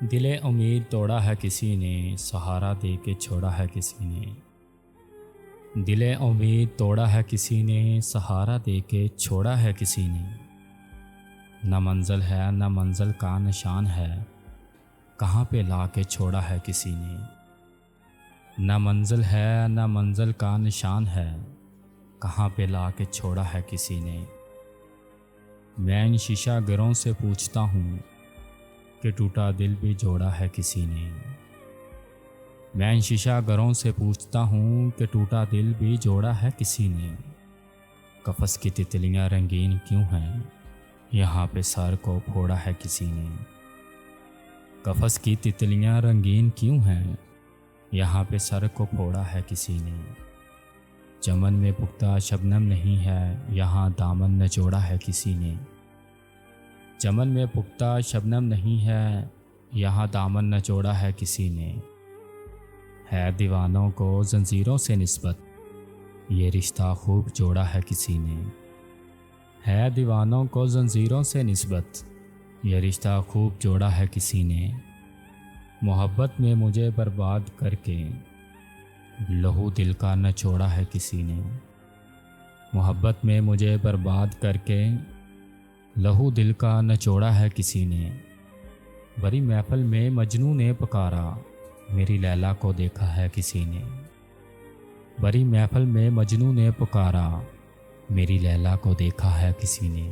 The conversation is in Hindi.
दिले उम्मीद तोड़ा है किसी ने, सहारा दे के छोड़ा है किसी ने। दिले उम्मीद तोड़ा है किसी ने, सहारा दे के छोड़ा है किसी ने। न मंजिल है न मंजिल का निशान है, कहाँ पे ला के छोड़ा है किसी ने। न मंजिल है न मंजिल का निशान है, कहाँ पे ला के छोड़ा है किसी ने। मैं इन शीशा गिरों से पूछता हूँ कि टूटा दिल भी जोड़ा है किसी ने। मैं इन शीशा घरों से पूछता हूँ कि टूटा दिल भी जोड़ा है किसी ने। कफस की तितलियाँ रंगीन क्यों हैं, यहाँ पे सर को फोड़ा है किसी ने। कफस की तितलियाँ रंगीन क्यों हैं, यहाँ पे सर को फोड़ा है किसी ने। चमन में पुख्ता शबनम नहीं है, यहाँ दामन न जोड़ा है किसी ने। चमन में पुख्ता शबनम नहीं है, यहाँ दामन न जोड़ा है किसी ने। है दीवानों को जंजीरों से निस्बत, ये रिश्ता खूब जोड़ा है किसी ने। है दीवानों को जंजीरों से निस्बत, ये रिश्ता खूब जोड़ा है किसी ने। मोहब्बत में मुझे बर्बाद करके लहू दिल का न छोड़ा है किसी ने। मोहब्बत में मुझे बर्बाद करके लहू दिल का न छोड़ा है किसी ने। बड़ी महफिल में मजनू ने पुकारा, मेरी लैला को देखा है किसी ने। बड़ी महफिल में मजनू ने पुकारा, मेरी लैला को देखा है किसी ने।